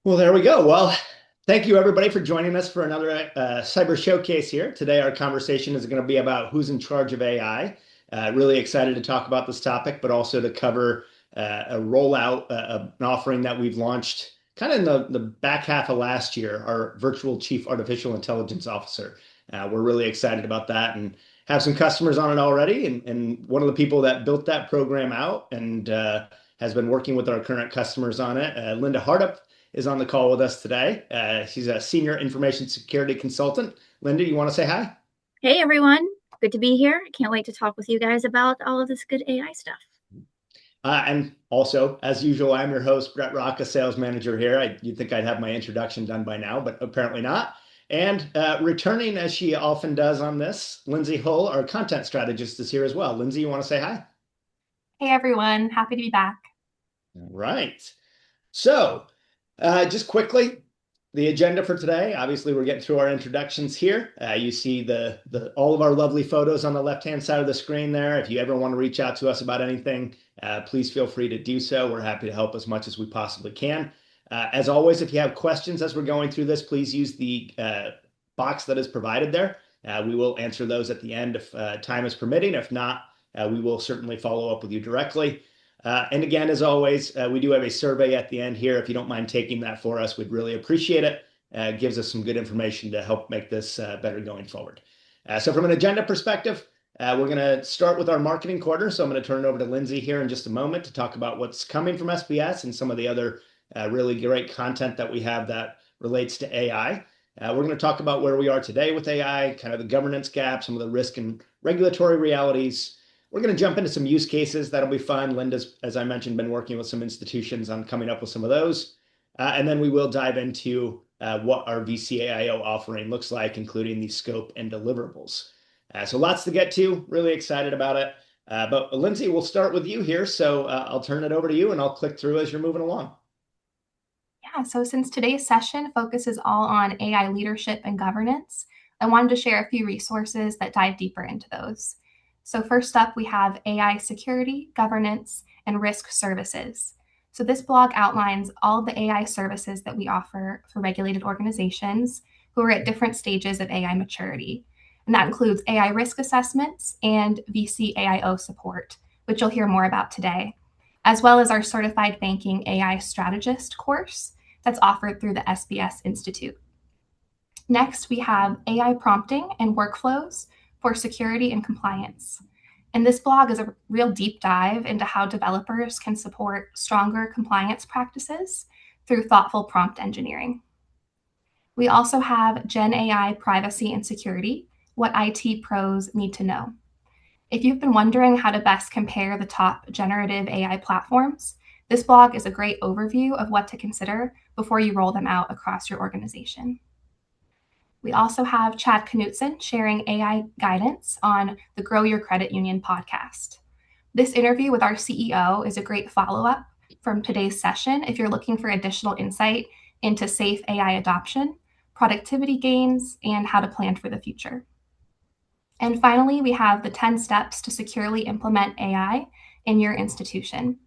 Well, there we go. Well, thank you everybody for joining us for another cyber showcase here. Today, our conversation is going to be about who's in charge of AI. Really excited to talk about this topic, but also to cover a rollout, an offering that we've launched kind of in the back half of last year, our virtual chief artificial intelligence officer. We're really excited about that and have some customers on it already. And one of the people that built that program out and has been working with our current customers on it, Linda Hardup, is on the call with us today. She's a senior information security consultant. Linda, you want to say hi? Hey everyone, good to be here. I can't wait to talk with you guys about all of this good AI stuff. And also, as usual, I'm your host, Brett Rock, a sales manager here. You'd think I'd have my introduction done by now, but apparently not. And returning, as she often does on this, Lindsay Hull, our content strategist, is here as well. Lindsay, you want to say hi? Hey everyone, happy to be back. All right. So, just quickly, the agenda for today. Obviously, we're getting through our introductions here. You see the all of our lovely photos on the left-hand side of the screen there. If you ever want to reach out to us about anything, please feel free to do so. We're happy to help as much as we possibly can. As always, if you have questions as we're going through this, please use the box that is provided there. We will answer those at the end if time is permitting. If not, we will certainly follow up with you directly. And again, as always, we do have a survey at the end here. If you don't mind taking that for us, we'd really appreciate it. It gives us some good information to help make this better going forward. So from an agenda perspective, we're going to start with our marketing quarter. So I'm going to turn it over to Lindsay here in just a moment to talk about what's coming from SBS and some of the other really great content that we have that relates to AI. We're going to talk about where we are today with AI, kind of the governance gap, some of the risk and regulatory realities. We're going to jump into some use cases. That'll be fun. Linda's, as I mentioned, been working with some institutions on coming up with some of those. And then we will dive into what our vCAIO offering looks like, including the scope and deliverables. So lots to get to. Really excited about it. But Lindsay, we'll start with you here. So I'll turn it over to you and I'll click through as you're moving along. Yeah, so since today's session focuses all on AI leadership and governance, I wanted to share a few resources that dive deeper into those. So first up, we have AI security, governance, and risk services. So this blog outlines all of the AI services that we offer for regulated organizations who are at different stages of AI maturity. And that includes AI risk assessments and vCAIO support, which you'll hear more about today, as well as our Certified Banking AI Strategist course that's offered through the SBS Institute. Next, we have AI prompting and workflows for security and compliance. And this blog is a real deep dive into how developers can support stronger compliance practices through thoughtful prompt engineering. We also have Gen AI privacy and security, what IT pros need to know. If you've been wondering how to best compare the top generative AI platforms, this blog is a great overview of what to consider before you roll them out across your organization. We also have Chad Knutson sharing AI guidance on the Grow Your Credit Union podcast. This interview with our CEO is a great follow-up from today's session if you're looking for additional insight into safe AI adoption, productivity gains, and how to plan for the future. And finally, we have the 10 steps to securely implement AI in your institution.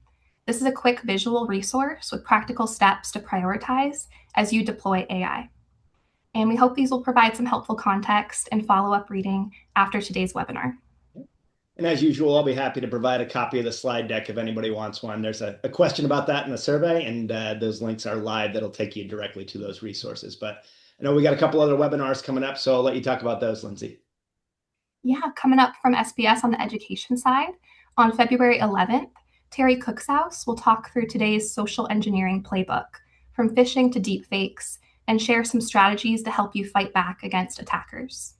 This is a quick visual resource with practical steps to prioritize as you deploy AI. And we hope these will provide some helpful context and follow-up reading after today's webinar. And as usual, I'll be happy to provide a copy of the slide deck if anybody wants one. There's a question about that in the survey, and those links are live that'll take you directly to those resources. But I know we got a couple other webinars coming up, so I'll let you talk about those, Lindsay. Yeah, coming up from SBS on the education side, on February 11th, Terry Cookshouse will talk through today's social engineering playbook, from phishing to deepfakes, and share some strategies to help you fight back against attackers.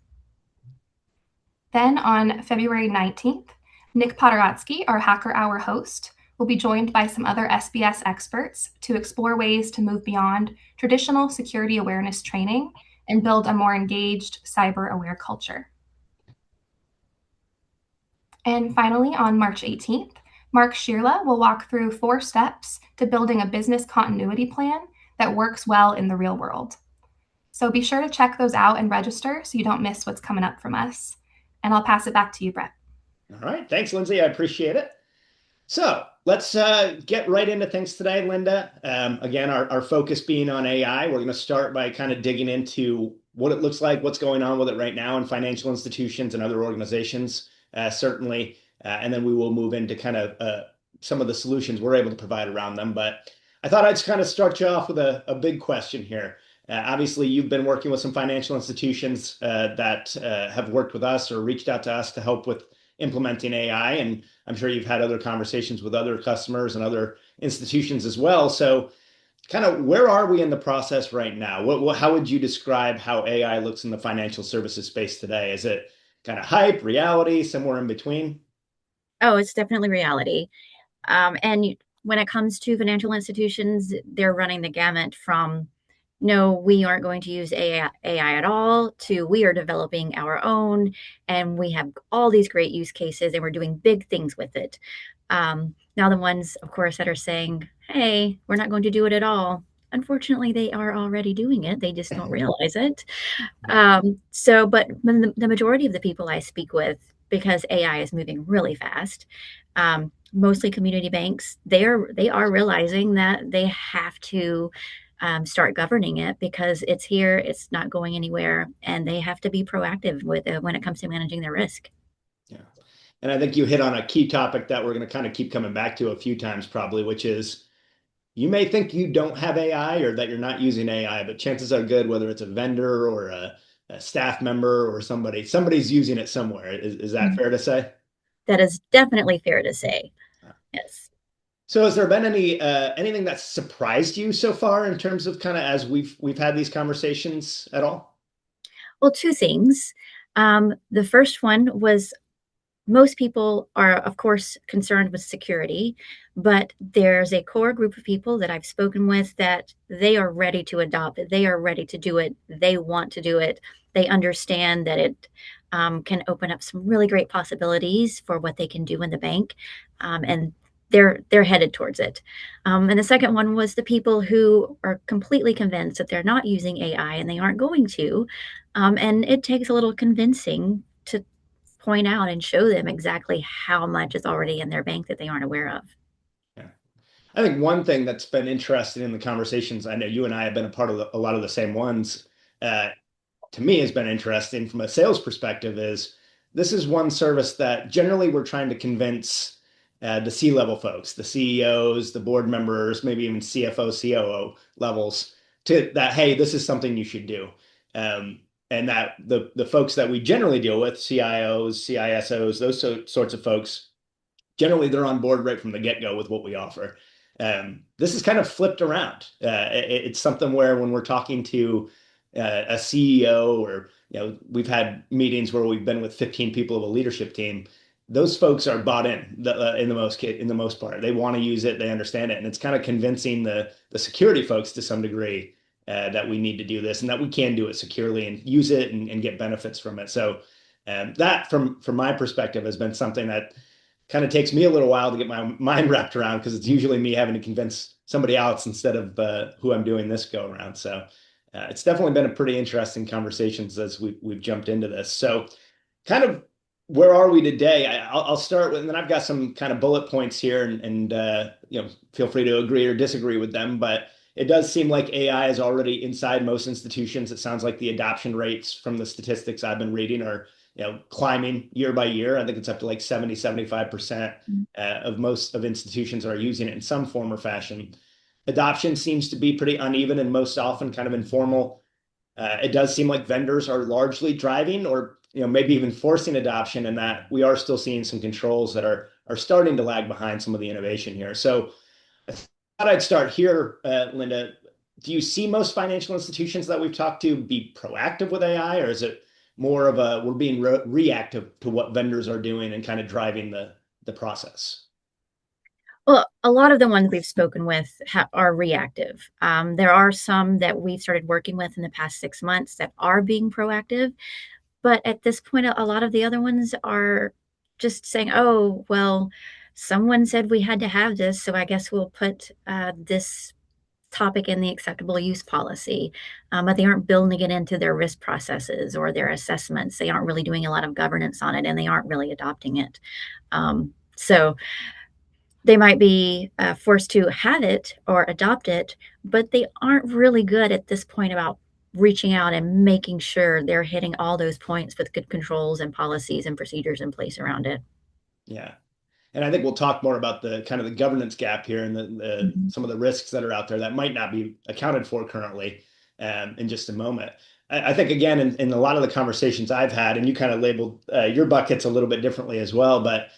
Then on February 19th, Nick Podoratsky, our Hacker Hour host, will be joined by some other SBS experts to explore ways to move beyond traditional security awareness training and build a more engaged, cyber-aware culture. And finally, on March 18th, Mark Shirla will walk through 4 steps to building a business continuity plan that works well in the real world. So be sure to check those out and register so you don't miss what's coming up from us. And I'll pass it back to you, Brett. All right. Thanks, Lindsay. I appreciate it. So let's get right into things today, Linda. Again, our focus being on AI, we're going to start by kind of digging into what it looks like, what's going on with it right now in financial institutions and other organizations, certainly. And then we will move into kind of some of the solutions we're able to provide around them. But I thought I'd just kind of start you off with a big question here. Obviously, you've been working with some financial institutions that have worked with us or reached out to us to help with implementing AI. And I'm sure you've had other conversations with other customers and other institutions as well. So, kind of where are we in the process right now? How would you describe how AI looks in the financial services space today? Is it kind of hype, reality, somewhere in between? Oh, it's definitely reality. When it comes to financial institutions, they're running the gamut from no, we aren't going to use AI at all to we are developing our own and we have all these great use cases and we're doing big things with it. Now, the ones, of course, that are saying, hey, we're not going to do it at all. Unfortunately, they are already doing it. They just don't realize it. Yeah. But the majority of the people I speak with, because AI is moving really fast, mostly community banks, they are realizing that they have to start governing it because it's here, it's not going anywhere, and they have to be proactive with it when it comes to managing their risk. Yeah. And I think you hit on a key topic that we're going to kind of keep coming back to a few times, probably, which is you may think you don't have AI or that you're not using AI, but chances are good, whether it's a vendor or a staff member or somebody's using it somewhere. Is that fair to say? That is definitely fair to say. Yes. So has there been anything that surprised you so far in terms of kind of as we've had these conversations at all? Well, two things. The first one was most people are, of course, concerned with security, but there's a core group of people that I've spoken with that they are ready to adopt it. They are ready to do it. They want to do it. They understand that it can open up some really great possibilities for what they can do in the bank, and they're headed towards it. And the second one was the people who are completely convinced that they're not using AI and they aren't going to, and it takes a little convincing to point out and show them exactly how much is already in their bank that they aren't aware of. Yeah. I think one thing that's been interesting in the conversations, I know you and I have been a part of a lot of the same ones, uh, to me has been interesting from a sales perspective is this is one service that generally we're trying to convince the C-level folks, the CEOs, the board members, maybe even CFO, COO levels to that, hey, this is something you should do. And that the folks that we generally deal with, CIOs, CISOs, those sorts of folks, generally they're on board right from the get-go with what we offer. This is kind of flipped around. It's something where when we're talking to a CEO or we've had meetings where we've been with 15 people of a leadership team. Those folks are bought in the most part. They want to use it. They understand it, and it's kind of convincing the security folks to some degree that we need to do this and that we can do it securely and use it and get benefits from it. So that, from my perspective, has been something that kind of takes me a little while to get my mind wrapped around because it's usually me having to convince somebody else instead of who I'm doing this go around. So it's definitely been a pretty interesting conversations as we've jumped into this. So, kind of where are we today? I'll start with, and then I've got some kind of bullet points here, and feel free to agree or disagree with them. But it does seem like AI is already inside most institutions. It sounds like the adoption rates from the statistics I've been reading are climbing year by year. I think it's up to like 75% of most of institutions are using it in some form or fashion. Adoption seems to be pretty uneven and most often kind of informal. It does seem like vendors are largely driving or maybe even forcing adoption, and that we are still seeing some controls that are starting to lag behind some of the innovation here. So I thought I'd start here, Linda. Do you see most financial institutions that we've talked to be proactive with AI, or is it more of a we're being reactive to what vendors are doing and kind of driving the process? Well, a lot of the ones we've spoken with are reactive. There are some that we've started working with in the past 6 months that are being proactive. But at this point, a lot of the other ones are just saying, oh, well, someone said we had to have this. So I guess we'll put this topic in the acceptable use policy. But they aren't building it into their risk processes or their assessments. They aren't really doing a lot of governance on it and they aren't really adopting it. So they might be forced to have it or adopt it, but they aren't really good at this point about reaching out and making sure they're hitting all those points with good controls and policies and procedures in place around it. Yeah. And I think we'll talk more about the kind of the governance gap here and Mhm. some of the risks that are out there that might not be accounted for currently in just a moment. I think, again, in a lot of the conversations I've had, and you kind of labeled your buckets a little bit differently as well, but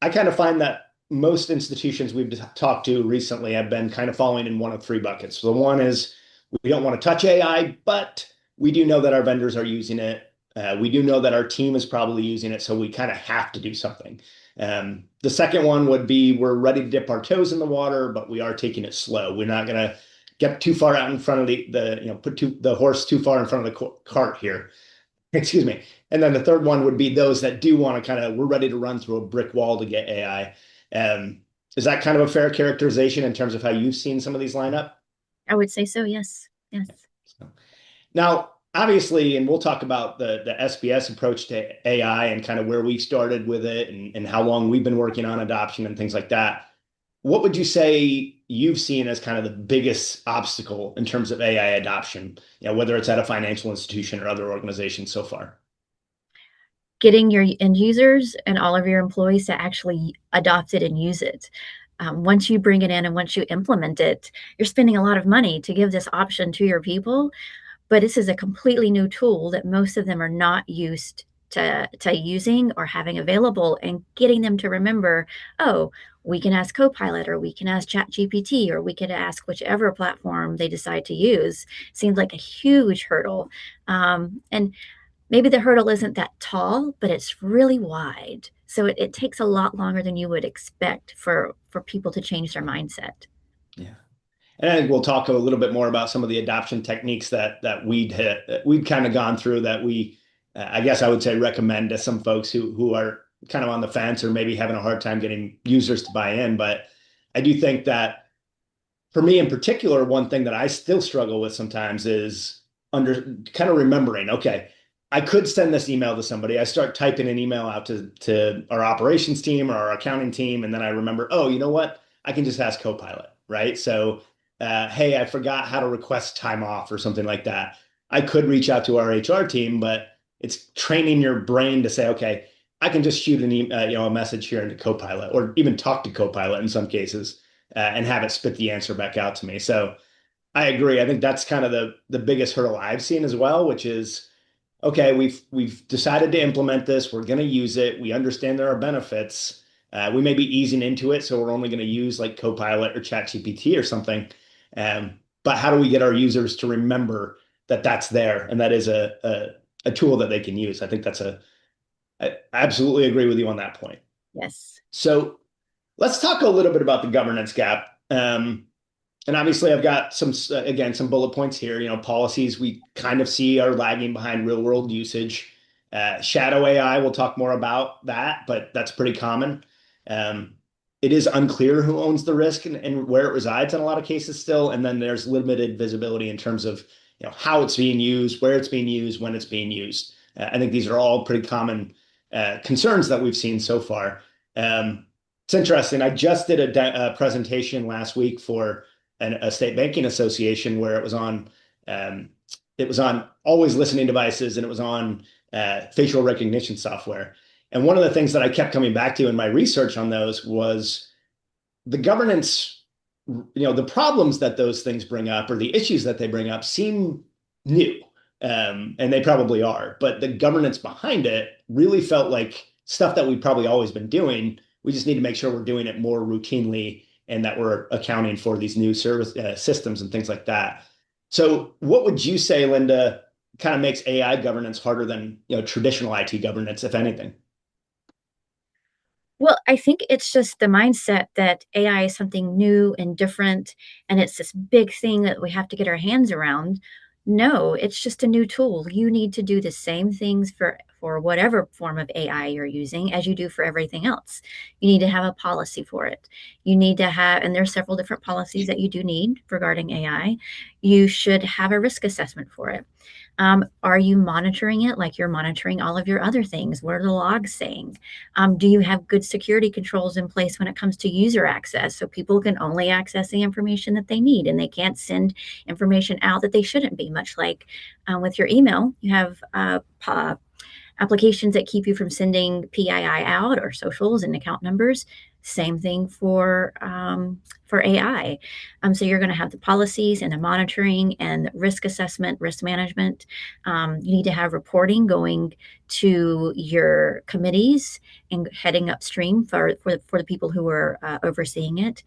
I kind of find that most institutions we've talked to recently have been kind of falling in one of three buckets. So the one is we don't want to touch AI, but we do know that our vendors are using it. We do know that our team is probably using it, so we kind of have to do something. The second one would be we're ready to dip our toes in the water, but we are taking it slow. We're not going to get too far out in front of the horse too far in front of the cart here. Excuse me. And then the third one would be those that do want to we're ready to run through a brick wall to get AI. Is that kind of a fair characterization in terms of how you've seen some of these line up? I would say so, yes. Yes. So, now, obviously, and we'll talk about the SBS approach to AI and kind of where we started with it and how long we've been working on adoption and things like that. What would you say you've seen as kind of the biggest obstacle in terms of AI adoption, whether it's at a financial institution or other organizations so far? Getting your end users and all of your employees to actually adopt it and use it. Once you bring it in and once you implement it, you're spending a lot of money to give this option to your people. But this is a completely new tool that most of them are not used to using or having available, and getting them to remember, oh, we can ask Copilot or we can ask ChatGPT or we can ask whichever platform they decide to use seems like a huge hurdle. And maybe the hurdle isn't that tall, but it's really wide. So it takes a lot longer than you would expect for people to change their mindset. Yeah. And I think we'll talk a little bit more about some of the adoption techniques that we'd kind of gone through that I guess I would say recommend to some folks who are kind of on the fence or maybe having a hard time getting users to buy in. But I do think that for me in particular, one thing that I still struggle with sometimes is under kind of remembering, okay, I could send this email to somebody. I start typing an email out to our operations team or our accounting team, and then I remember, oh, you know what? I can just ask Copilot, right? So, hey, I forgot how to request time off or something like that. I could reach out to our HR team, but it's training your brain to say, okay, I can just shoot an email, a message here into Copilot, or even talk to Copilot in some cases, and have it spit the answer back out to me. So I agree. I think that's kind of the biggest hurdle I've seen as well, which is okay, we've decided to implement this. We're going to use it. We understand there are benefits. We may be easing into it, so we're only going to use like Copilot or ChatGPT or something. But how do we get our users to remember that that's there and that is a tool that they can use? I think I absolutely agree with you on that point. Yes. So let's talk a little bit about the governance gap. And obviously, I've got again, some bullet points here. Policies we kind of see are lagging behind real world usage. Shadow AI, we'll talk more about that, but that's pretty common. It is unclear who owns the risk and where it resides in a lot of cases still. And then there's limited visibility in terms of how it's being used, where it's being used, when it's being used. I think these are all pretty common concerns that we've seen so far. It's interesting. I just did a presentation last week for a state banking association where it was on always listening devices and it was on facial recognition software. And one of the things that I kept coming back to in my research on those was the governance, the problems that those things bring up or the issues that they bring up seem new. And they probably are, but the governance behind it really felt like stuff that we've probably always been doing. We just need to make sure we're doing it more routinely and that we're accounting for these new service systems and things like that. So what would you say, Linda, kind of makes AI governance harder than traditional IT governance, if anything? Well, I think it's just the mindset that AI is something new and different, and it's this big thing that we have to get our hands around. No, it's just a new tool. You need to do the same things for whatever form of AI you're using as you do for everything else. You need to have a policy for it. You need to have, and there's several different policies that you do need regarding AI. You should have a risk assessment for it. Are you monitoring it like you're monitoring all of your other things? What are the logs saying? Do you have good security controls in place when it comes to user access so people can only access the information that they need and they can't send information out that they shouldn't be? Much like with your email, you have applications that keep you from sending PII out or socials and account numbers. Same thing for AI. So you're going to have the policies and the monitoring and risk assessment, risk management. You need to have reporting going to your committees and heading upstream for the people who are overseeing it.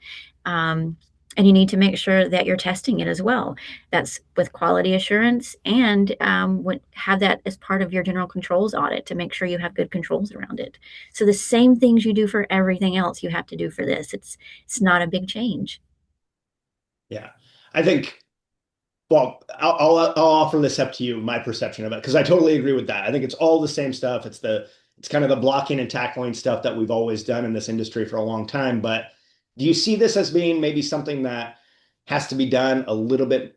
And you need to make sure that you're testing it as well. That's with quality assurance, and have that as part of your general controls audit to make sure you have good controls around it. So the same things you do for everything else, you have to do for this. It's not a big change. Yeah. I think, well, I'll offer this up to you, my perception of it, because I totally agree with that. I think it's all the same stuff. It's kind of the blocking and tackling stuff that we've always done in this industry for a long time. But do you see this as being maybe something that has to be done a little bit,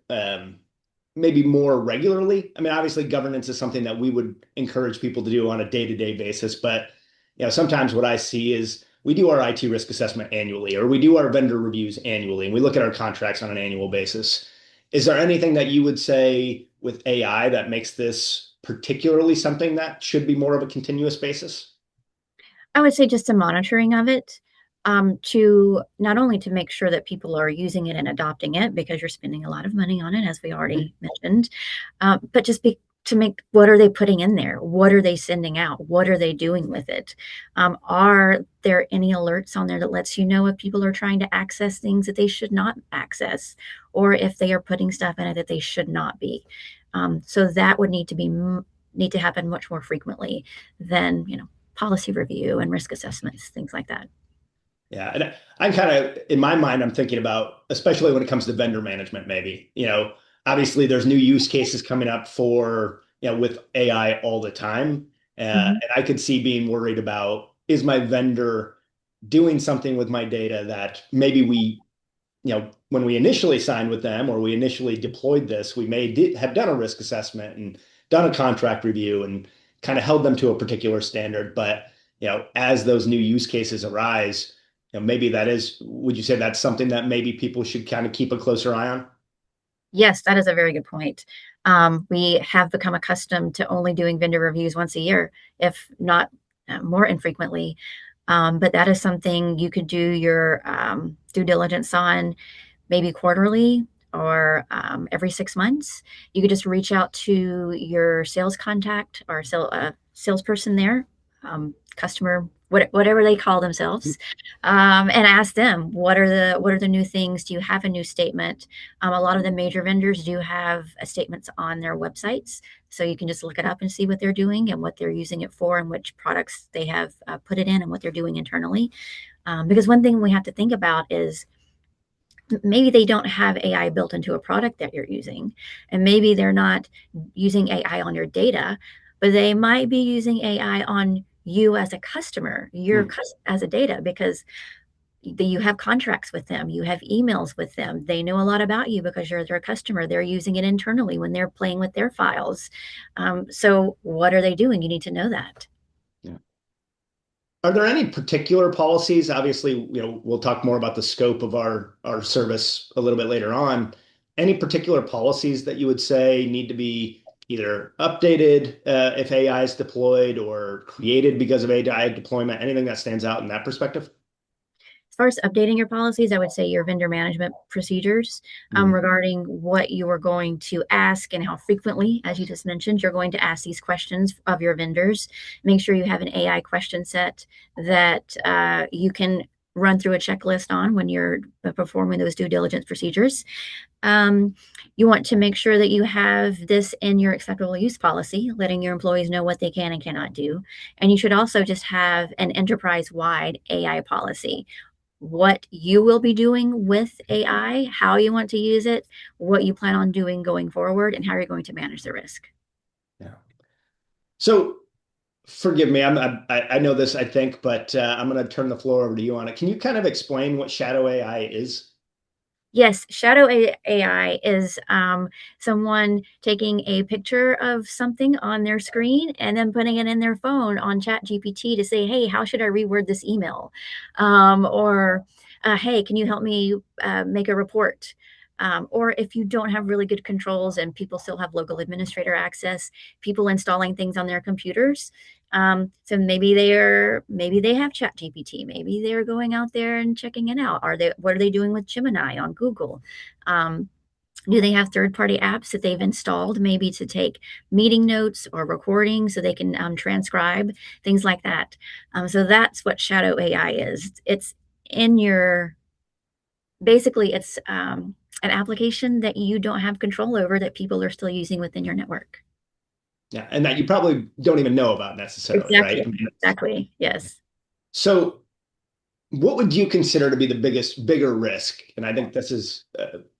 maybe more regularly? I mean, obviously, governance is something that we would encourage people to do on a day-to-day basis. But sometimes what I see is we do our IT risk assessment annually, or we do our vendor reviews annually, and we look at our contracts on an annual basis. Is there anything that you would say with AI that makes this particularly something that should be more of a continuous basis? I would say just a monitoring of it, to not only to make sure that people are using it and adopting it because you're spending a lot of money on it, as we already mentioned, but to make, what are they putting in there? What are they sending out? What are they doing with it? Are there any alerts on there that lets you know if people are trying to access things that they should not access, or if they are putting stuff in it that they should not be? So that would need to happen much more frequently than policy review and risk assessments, things like that. Yeah, and I'm kind of in my mind, I'm thinking about, especially when it comes to vendor management, maybe, obviously there's new use cases coming up for, with AI all the time. Mhm. And I could see being worried about, is my vendor doing something with my data that maybe when we initially signed with them or we initially deployed this, we have done a risk assessment and done a contract review and kind of held them to a particular standard. But, as those new use cases arise, maybe would you say that's something that maybe people should kind of keep a closer eye on? Yes, that is a very good point. We have become accustomed to only doing vendor reviews once a year, if not more infrequently. But that is something you could do your due diligence on maybe quarterly or every 6 months. You could just reach out to your sales contact or salesperson there, customer, whatever they call themselves, and ask them what are the new things. Do you have a new statement? A lot of the major vendors do have statements on their websites, so you can just look it up and see what they're doing and what they're using it for and which products they have put it in and what they're doing internally. Because one thing we have to think about is maybe they don't have AI built into a product that you're using, and maybe they're not using AI on your data, but they might be using AI on you as a customer, Hmm. as a data, because you have contracts with them, you have emails with them, they know a lot about you because you're their customer, they're using it internally when they're playing with their files. So what are they doing? You need to know that. Yeah. Are there any particular policies? Obviously, we'll talk more about the scope of our service a little bit later on. Any particular policies that you would say need to be either updated if AI is deployed or created because of AI deployment? Anything that stands out in that perspective? As far as updating your policies, I would say your vendor management procedures, Mhm. regarding what you are going to ask and how frequently, as you just mentioned, you're going to ask these questions of your vendors. Make sure you have an AI question set that you can run through a checklist on when you're performing those due diligence procedures. Um, you want to make sure that you have this in your acceptable use policy, letting your employees know what they can and cannot do. And you should also just have an enterprise wide AI policy, what you will be doing with AI, how you want to use it, what you plan on doing going forward, and how you're going to manage the risk. Yeah. So forgive me, I know this, I think, but I'm going to turn the floor over to you on it. Can you kind of explain what shadow AI is? Yes, shadow AI is someone taking a picture of something on their screen and then putting it in their phone on Chat GPT to say, hey, how should I reword this email? Or, hey, can you help me make a report? Or if you don't have really good controls and people still have local administrator access, people installing things on their computers. So maybe they have Chat GPT. Maybe they're going out there and checking it out. What are they doing with Gemini on Google? Um, do they have third-party apps that they've installed maybe to take meeting notes or recordings so they can transcribe things like that? So that's what shadow AI is. It's in your basically it's an application that you don't have control over that people are still using within your network. Yeah, and that you probably don't even know about necessarily, right? Exactly. I mean, Exactly. Yes. so what would you consider to be the bigger risk? And I think this is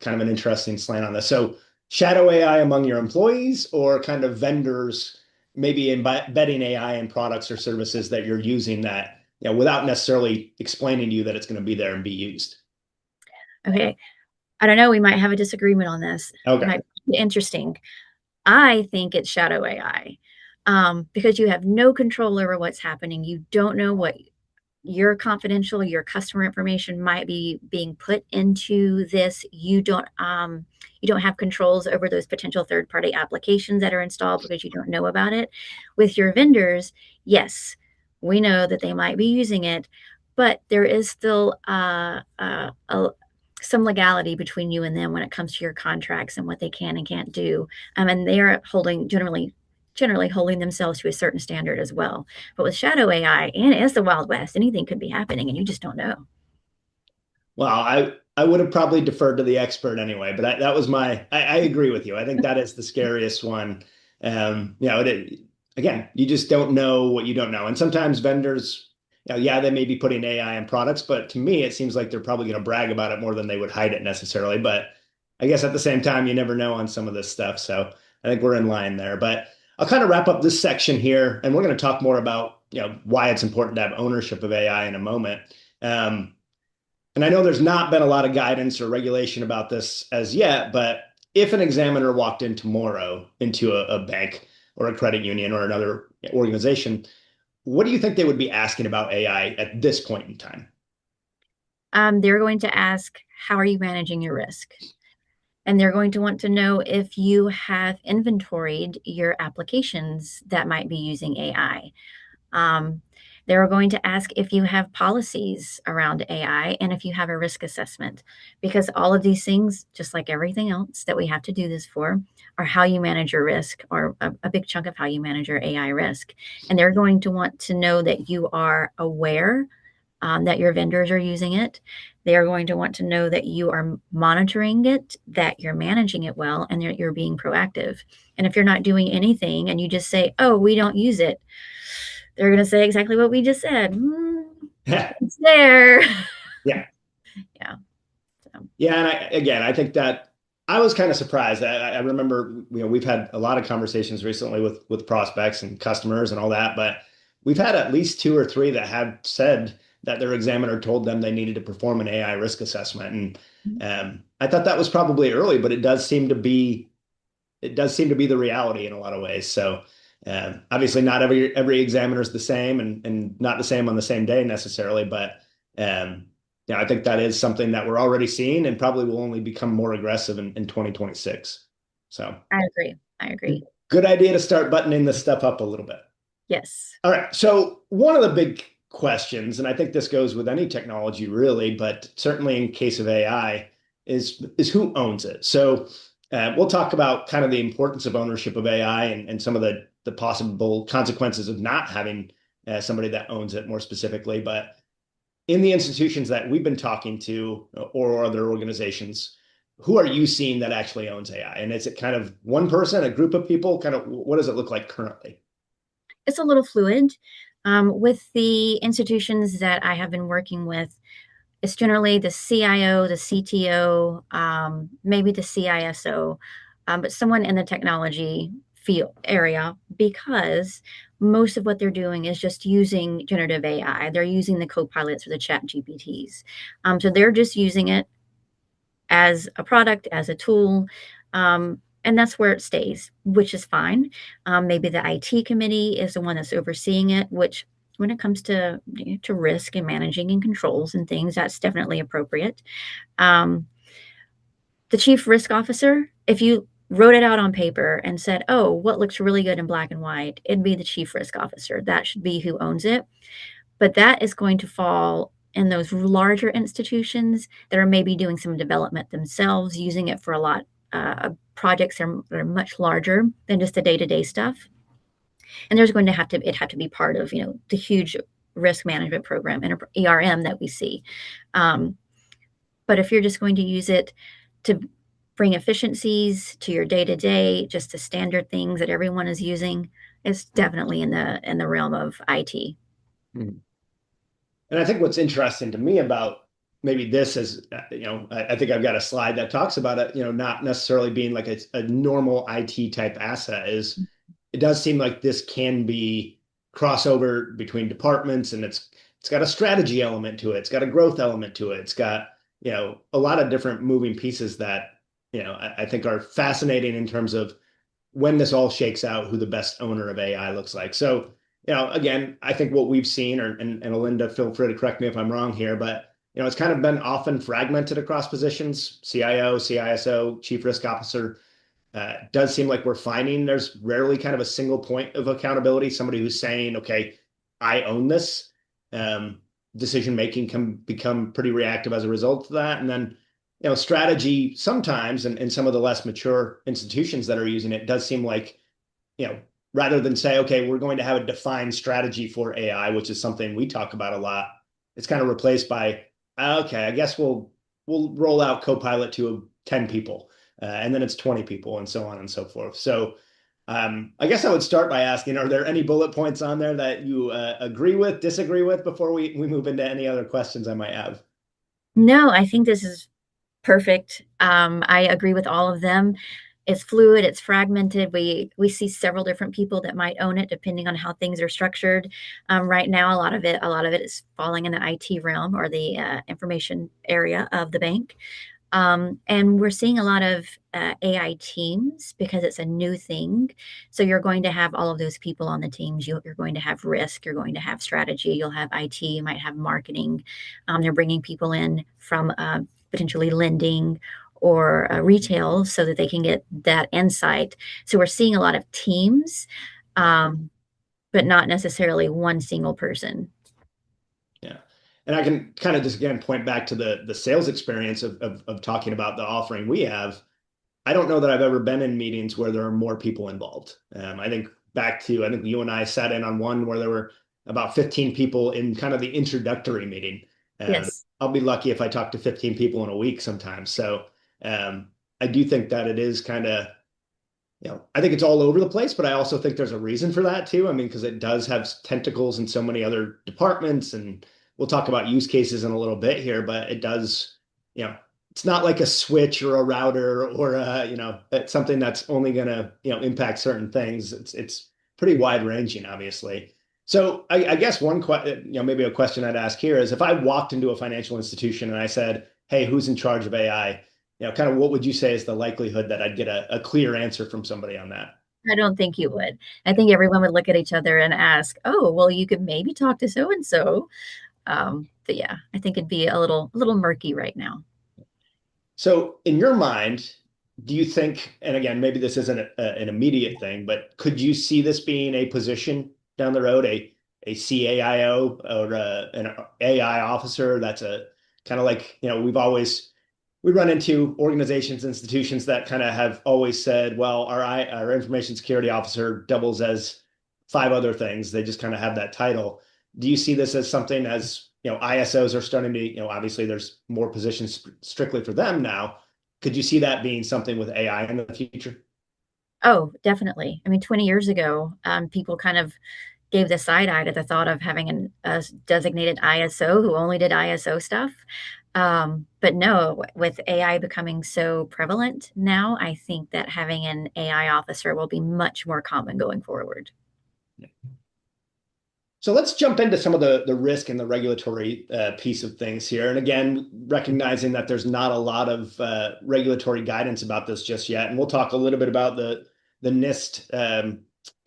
kind of an interesting slant on this. So, shadow AI among your employees, or kind of vendors maybe embedding AI in products or services that you're using that, without necessarily explaining to you that it's going to be there and be used. Okay. I don't know. We might have a disagreement on this. It Okay. might be interesting. I think it's shadow AI because you have no control over what's happening. You don't know what your customer information might be being put into this. You don't have controls over those potential third party applications that are installed because you don't know about it. With your vendors, yes, we know that they might be using it, but there is still some legality between you and them when it comes to your contracts and what they can and can't do. And they are generally holding themselves to a certain standard as well. But with shadow AI, and it's the Wild West, anything could be happening and you just don't know. Well, I would have probably deferred to the expert anyway, but that was I agree with you. I think that is the scariest one. Again, you just don't know what you don't know. And sometimes vendors, yeah, they may be putting AI in products, but to me, it seems like they're probably going to brag about it more than they would hide it necessarily. But I guess at the same time, you never know on some of this stuff. So I think we're in line there. But I'll kind of wrap up this section here, and we're going to talk more about, why it's important to have ownership of AI in a moment. Um, and I know there's not been a lot of guidance or regulation about this as yet, but if an examiner walked in tomorrow into a bank or a credit union or another organization, what do you think they would be asking about AI at this point in time? They're going to ask, how are you managing your risk? And they're going to want to know if you have inventoried your applications that might be using AI. Um, they're going to ask if you have policies around AI and if you have a risk assessment, because all of these things, just like everything else that we have to do this for, are how you manage your risk, or a big chunk of how you manage your AI risk. And they're going to want to know that you are aware that your vendors are using it. They are going to want to know that you are monitoring it, that you're managing it well, and that you're being proactive. And if you're not doing anything and you just say, oh, we don't use it, they're going to say exactly what we just said. It's there. Yeah. Yeah. So. Yeah, and again, I think that I was kind of surprised. I remember, we've had a lot of conversations recently with prospects and customers and all that, but we've had at least two or three that have said that their examiner told them they needed to perform an AI risk assessment, and I thought that was probably early, but it does seem to be the reality in a lot of ways. So obviously, not every examiner is the same, and not the same on the same day necessarily, but yeah, I think that is something that we're already seeing and probably will only become more aggressive in 2026. So I agree. I agree. good idea to start buttoning this stuff up a little bit. Yes. All right. So one of the big questions, and I think this goes with any technology really, but certainly in case of AI, is who owns it. So we'll talk about kind of the importance of ownership of AI, and some of the possible consequences of not having somebody that owns it more specifically. But in the institutions that we've been talking to, or other organizations, who are you seeing that actually owns AI? And is it kind of one person, a group of people? Kind of what does it look like currently? It's a little fluid. With the institutions that I have been working with, it's generally the CIO, the CTO, maybe the CISO, but someone in the technology field area, because most of what they're doing is just using generative AI. They're using the co-pilots or the chat GPTs. So they're just using it as a product, as a tool. And that's where it stays, which is fine. Maybe the IT committee is the one that's overseeing it, which when it comes to risk and managing and controls and things, that's definitely appropriate. Um, the chief risk officer, if you wrote it out on paper and said, oh, what looks really good in black and white, it'd be the chief risk officer. That should be who owns it. But that is going to fall in those larger institutions that are maybe doing some development themselves, using it for a lot of projects that are much larger than just the day-to-day stuff. And there's going to have to be part of, the huge risk management program and ERM that we see. But if you're just going to use it to bring efficiencies to your day-to-day, just the standard things that everyone is using, it's definitely in the realm of IT. Hmm. And I think what's interesting to me about maybe this is, I think I've got a slide that talks about it, not necessarily being like a normal IT type asset is it does seem like this can be crossover between departments and it's got a strategy element to it. It's got a growth element to it. It's got, a lot of different moving pieces that, I think are fascinating in terms of when this all shakes out, who the best owner of AI looks like. So, again, I think what we've seen, and Alinda, feel free to correct me if I'm wrong here, but it's kind of been often fragmented across positions: CIO, CISO, chief risk officer. Does seem like we're finding there's rarely kind of a single point of accountability, somebody who's saying, okay, I own this. Decision making can become pretty reactive as a result of that. And then, strategy sometimes, and in some of the less mature institutions that are using it, does seem like, rather than say, okay, we're going to have a defined strategy for AI, which is something we talk about a lot, it's kind of replaced by, okay, I guess we'll roll out Copilot to 10 people, and then it's 20 people, and so on and so forth. So I guess I would start by asking, are there any bullet points on there that you agree with, disagree with before we move into any other questions I might have? No, I think this is perfect. I agree with all of them. It's fluid, it's fragmented. We see several different people that might own it depending on how things are structured. Right now, a lot of it is falling in the IT realm or the information area of the bank. And we're seeing a lot of AI teams because it's a new thing. So you're going to have all of those people on the teams. You're going to have risk. You're going to have strategy. You'll have IT. You might have marketing. They're bringing people in from potentially lending or retail so that they can get that insight. So we're seeing a lot of teams, but not necessarily one single person. Yeah. And I can kind of just again point back to the sales experience of talking about the offering we have. I don't know that I've ever been in meetings where there are more people involved. I think I think you and I sat in on one where there were about 15 people in kind of the introductory meeting. Yes. I'll be lucky if I talk to 15 people in a week sometimes. So um, I do think that it is kind of, I think it's all over the place, but I also think there's a reason for that too. I mean, because it does have tentacles in so many other departments, and we'll talk about use cases in a little bit here, but it does, it's not like a switch or a router or it's something that's only going to, impact certain things. It's pretty wide ranging, obviously. So I guess one question, maybe a question I'd ask here is if I walked into a financial institution and I said, hey, who's in charge of AI? Kind of what would you say is the likelihood that I'd get a clear answer from somebody on that? I don't think you would. I think everyone would look at each other and ask, "Oh, well, you could maybe talk to so and so." But yeah, I think it'd be a little murky right now. So, in your mind, do you think, and again, maybe this isn't an immediate thing, but could you see this being a position down the road, a CAIO or an AI officer? That's a kind of like, we run into organizations, institutions that kind of have always said, well, our information security officer doubles as five other things. They just kind of have that title. Do you see this as something as, ISOs are starting to, obviously there's more positions strictly for them now. Could you see that being something with AI in the future? Oh, definitely. I mean, 20 years ago, people kind of gave the side eye to the thought of having a designated ISO who only did ISO stuff. But no, with AI becoming so prevalent now, I think that having an AI officer will be much more common going forward. So let's jump into some of the risk and the regulatory piece of things here. And again, recognizing that there's not a lot of regulatory guidance about this just yet. And we'll talk a little bit about the NIST,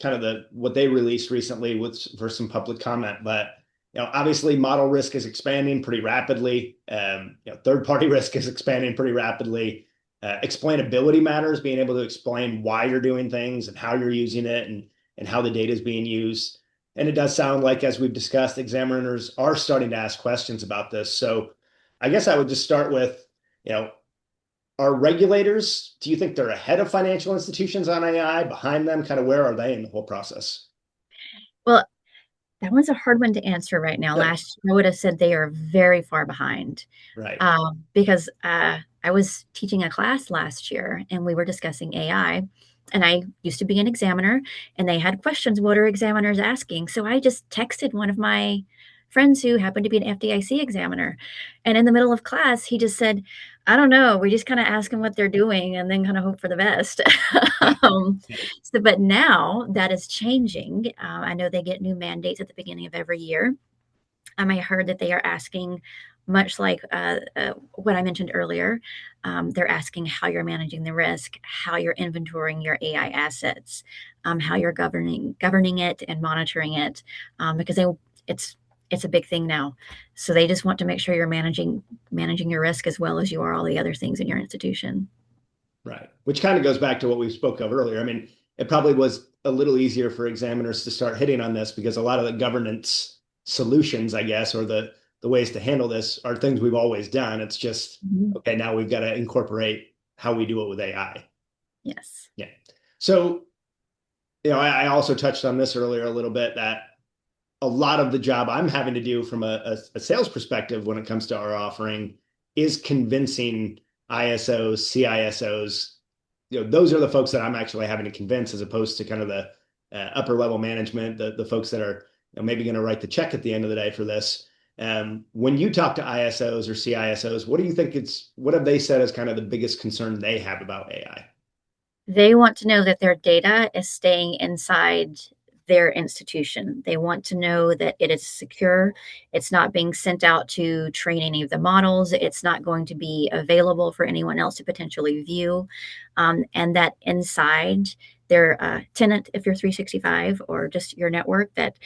kind of what they released recently for some public comment. But obviously, model risk is expanding pretty rapidly. Third-party risk is expanding pretty rapidly. Explainability matters, being able to explain why you're doing things and how you're using it and how the data is being used. And it does sound like, as we've discussed, examiners are starting to ask questions about this. So I guess I would just start with, are regulators, do you think they're ahead of financial institutions on AI, behind them? Kind of where are they in the whole process? Well, that one's a hard one to answer right now. Yeah. Last year, I would have said they are very far behind. Right. Because I was teaching a class last year and we were discussing AI. And I used to be an examiner and they had questions. What are examiners asking? So I just texted one of my friends who happened to be an FDIC examiner. And in the middle of class, he just said, I don't know. We just kind of ask them what they're doing and then kind of hope for the best. But now that is changing. I know they get new mandates at the beginning of every year. I heard that they are asking, much like what I mentioned earlier, they're asking how you're managing the risk, how you're inventorying your AI assets, how you're governing it and monitoring it, because it's a big thing now. So they just want to make sure you're managing your risk as well as you are all the other things in your institution. Right. Which kind of goes back to what we spoke of earlier. I mean, it probably was a little easier for examiners to start hitting on this because a lot of the governance solutions, I guess, or the ways to handle this are things we've always done. It's just, okay, now we've got to incorporate how we do it with AI. Yes. Yeah. So, I also touched on this earlier a little bit, that a lot of the job I'm having to do from a sales perspective when it comes to our offering is convincing ISOs, CISOs. Those are the folks that I'm actually having to convince, as opposed to kind of the upper level management, the folks that are maybe going to write the check at the end of the day for this. When you talk to ISOs or CISOs, what do you think what have they said is kind of the biggest concern they have about AI? They want to know that their data is staying inside their institution. They want to know that it is secure. It's not being sent out to train any of the models. It's not going to be available for anyone else to potentially view. And that inside their tenant, if you're 365 or just your network, that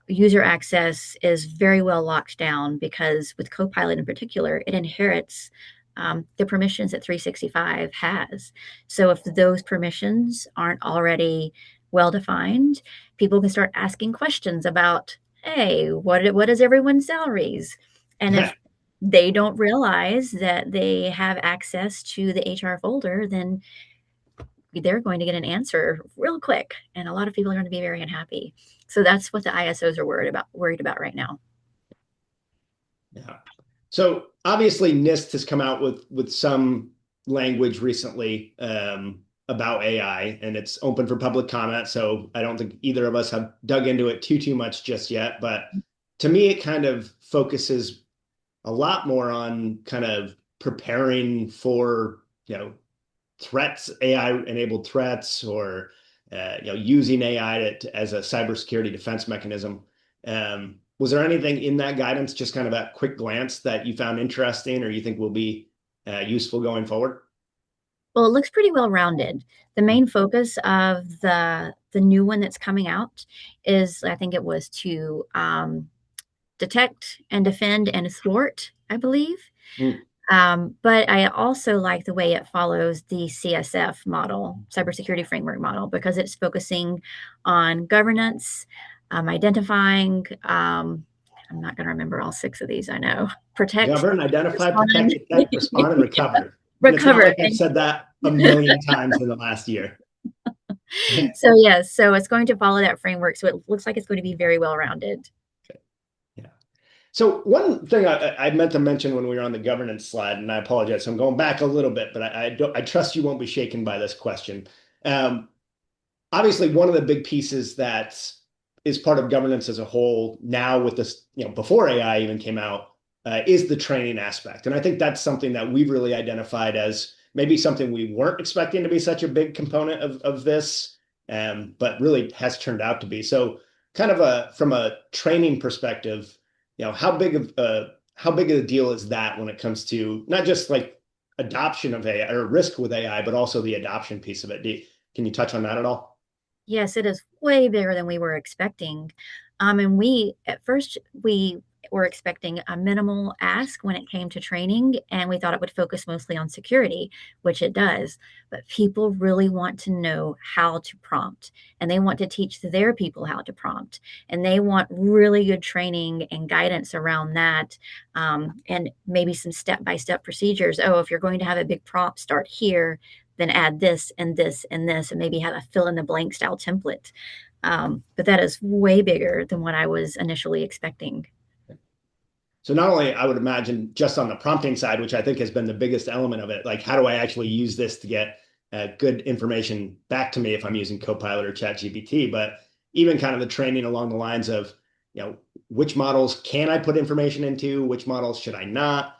user access is very well locked down, because with Copilot in particular, it inherits the permissions that 365 has. So if those permissions aren't already well defined, people can start asking questions about, hey, what is everyone's salaries? And if they don't realize that they have access to the HR folder, then they're going to get an answer real quick. And a lot of people are going to be very unhappy. So that's what the ISOs are worried about right now. Yeah. So obviously NIST has come out with some language recently about AI, and it's open for public comment. So I don't think either of us have dug into it too much just yet. But to me, it kind of focuses a lot more on kind of preparing for, threats, AI-enabled threats, or using AI as a cybersecurity defense mechanism. Was there anything in that guidance, just kind of at quick glance, that you found interesting or you think will be useful going forward? Well, it looks pretty well rounded. The main focus of the new one that's coming out is, I think it was to detect and defend and thwart, I believe. But I also like the way it follows the CSF model, cybersecurity framework model, because it's focusing on governance, identifying, I'm not going to remember all 6 of these, I know. Protect, govern, identify, respond, protect, detect, respond, and recover. recover. It's not like I've said that a million times in the last year. So yes, so it's going to follow that framework. So it looks like it's going to be very well rounded. Okay. Yeah. So one thing I meant to mention when we were on the governance slide, and I apologize, so I'm going back a little bit, but I trust you won't be shaken by this question. Obviously, one of the big pieces that is part of governance as a whole now, with this, before AI even came out, is the training aspect. And I think that's something that we've really identified as maybe something we weren't expecting to be such a big component of this, but really has turned out to be. So kind of from a training perspective, how big of a deal is that when it comes to not just like adoption of AI or risk with AI, but also the adoption piece of it? Can you touch on that at all? Yes, it is way bigger than we were expecting. And we, at first, we were expecting a minimal ask when it came to training, and we thought it would focus mostly on security, which it does. But people really want to know how to prompt, and they want to teach their people how to prompt, and they want really good training and guidance around that, and maybe some step-by-step procedures. Oh, if you're going to have a big prompt, start here, then add this and this and this, and maybe have a fill in the blank style template. But that is way bigger than what I was initially expecting. So not only I would imagine just on the prompting side, which I think has been the biggest element of it, like how do I actually use this to get good information back to me if I'm using Copilot or ChatGPT, but even kind of the training along the lines of, which models can I put information into, which models should I not?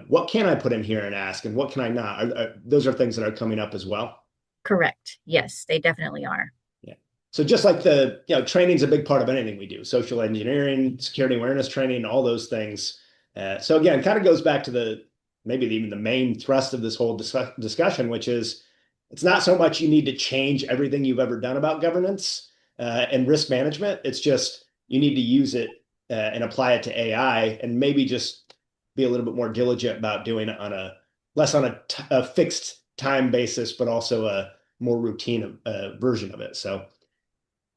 What can I put in here and ask, and what can I not? Those are things that are coming up as well. Correct. Yes, they definitely are. Yeah. So just like training is a big part of anything we do, social engineering, security awareness training, all those things. So again, it kind of goes back to maybe even the main thrust of this whole discussion, which is it's not so much you need to change everything you've ever done about governance and risk management. It's just you need to use it and apply it to AI, and maybe just be a little bit more diligent about doing it on less on a fixed time basis, but also a more routine version of it. So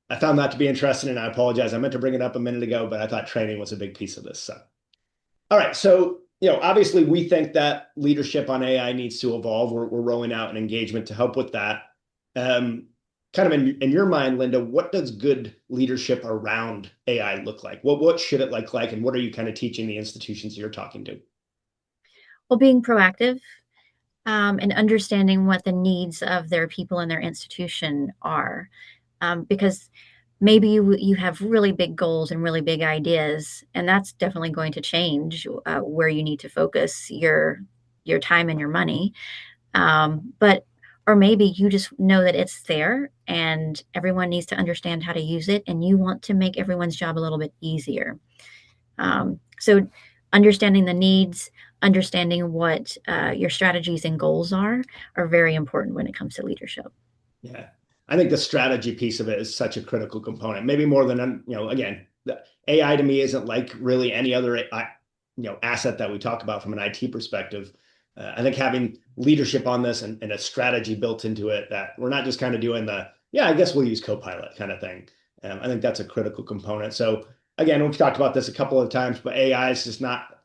I found that to be interesting, and I apologize. I meant to bring it up a minute ago, but I thought training was a big piece of this. So, all right. So, obviously we think that leadership on AI needs to evolve. We're rolling out an engagement to help with that. Kind of in your mind, Linda, what does good leadership around AI look like? What should it look like, and what are you kind of teaching the institutions you're talking to? Well, being proactive, and understanding what the needs of their people and their institution are. Because maybe you have really big goals and really big ideas, and that's definitely going to change where you need to focus your time and your money. But or maybe you just know that it's there and everyone needs to understand how to use it, and you want to make everyone's job a little bit easier. So understanding the needs, understanding what your strategies and goals are very important when it comes to leadership. Yeah. I think the strategy piece of it is such a critical component, maybe more than, again, the AI to me isn't like really any other, asset that we talk about from an IT perspective. I think having leadership on this and a strategy built into it, that we're not just kind of doing I guess we'll use Copilot kind of thing. I think that's a critical component. So again, we've talked about this a couple of times, but AI is just not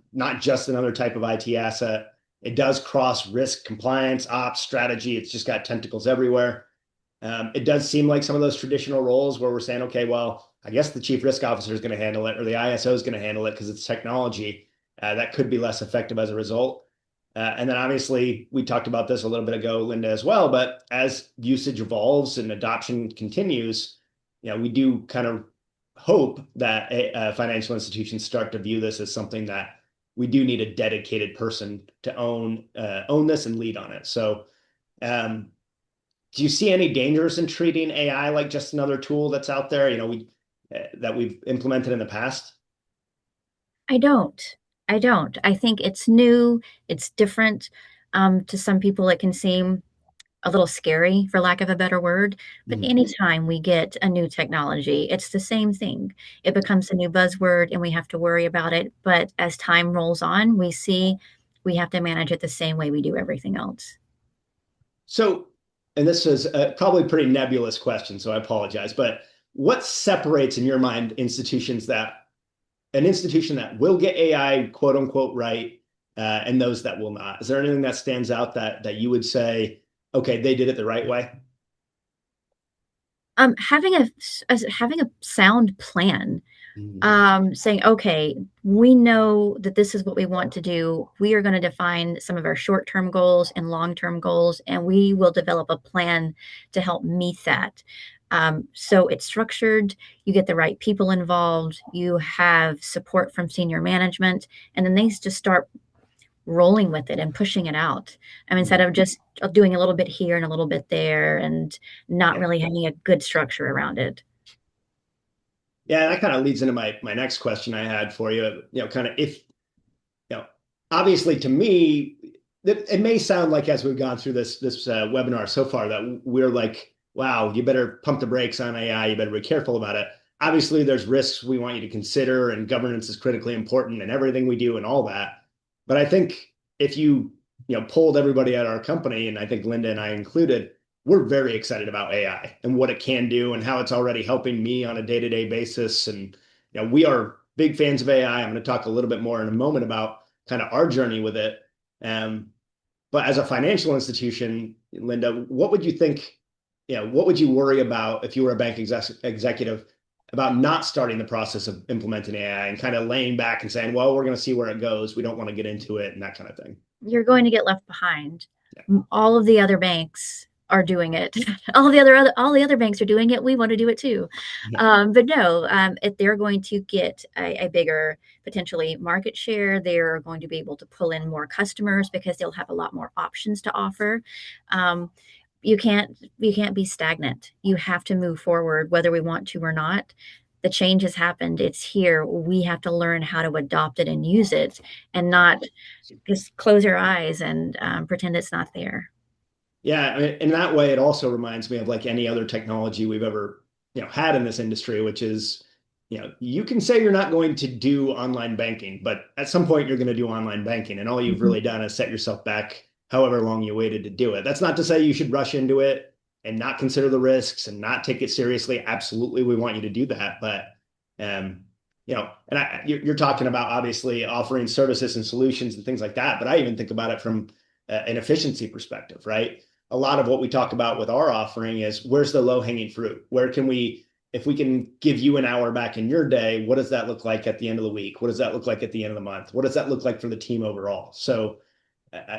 just another type of IT asset. It does cross risk, compliance, ops, strategy. It's just got tentacles everywhere. It does seem like some of those traditional roles where we're saying, okay, well, I guess the chief risk officer is going to handle it, or the ISO is going to handle it because it's technology. That could be less effective as a result. And then obviously we talked about this a little bit ago, Linda, as well, but as usage evolves and adoption continues, we do kind of hope that financial institutions start to view this as something that we do need a dedicated person to own this and lead on it. So do you see any dangers in treating AI like just another tool that's out there, that we've implemented in the past? I don't. I don't. I think it's new, it's different. To some people, it can seem a little scary, for lack of a better word. But anytime we get a new technology, it's the same thing. It becomes a new buzzword and we have to worry about it. But as time rolls on, we see we have to manage it the same way we do everything else. So, and this is probably a pretty nebulous question, so I apologize, but what separates in your mind an institution that will get AI quote unquote right, and those that will not? Is there anything that stands out that you would say, okay, they did it the right way? Having a sound plan, Mhm. saying, okay, we know that this is what we want to do. We are going to define some of our short-term goals and long-term goals, and we will develop a plan to help meet that. So it's structured, you get the right people involved, you have support from senior management, and then they just start rolling with it and pushing it out. Instead of just doing a little bit here and a little bit there and not really having a good structure around it. Yeah, that kind of leads into my next question I had for you. Kind of if obviously to me, it may sound like as we've gone through this webinar so far that we're like, wow, you better pump the brakes on AI. You better be careful about it. Obviously, there's risks we want you to consider, and governance is critically important in everything we do and all that. But I think if you polled everybody at our company, and I think Linda and I included, we're very excited about AI and what it can do and how it's already helping me on a day-to-day basis. And we are big fans of AI. I'm going to talk a little bit more in a moment about kind of our journey with it. Um, but as a financial institution, Linda, what would you think? What would you worry about if you were a bank executive about not starting the process of implementing AI and kind of laying back and saying, well, we're going to see where it goes. We don't want to get into it and that kind of thing. You're going to get left behind. Yeah. All of the other banks are doing it. all the other banks are doing it. We want to do it too. Yeah. But no, if they're going to get a bigger potentially market share, they're going to be able to pull in more customers because they'll have a lot more options to offer. You can't be stagnant. You have to move forward, whether we want to or not. The change has happened. It's here. We have to learn how to adopt it and use it, and not just close your eyes and pretend it's not there. Yeah, I mean, in that way, it also reminds me of like any other technology we've ever, had in this industry, which is, you can say you're not going to do online banking, but at some point you're going to do online banking, and all you've Mhm. really done is set yourself back however long you waited to do it. That's not to say you should rush into it and not consider the risks and not take it seriously. Absolutely, we want you to do that, but um, you're talking about obviously offering services and solutions and things like that, but I even think about it from an efficiency perspective, right? A lot of what we talk about with our offering is where's the low hanging fruit? Where can we, if we can give you an hour back in your day, what does that look like at the end of the week? What does that look like at the end of the month? What does that look like for the team overall? So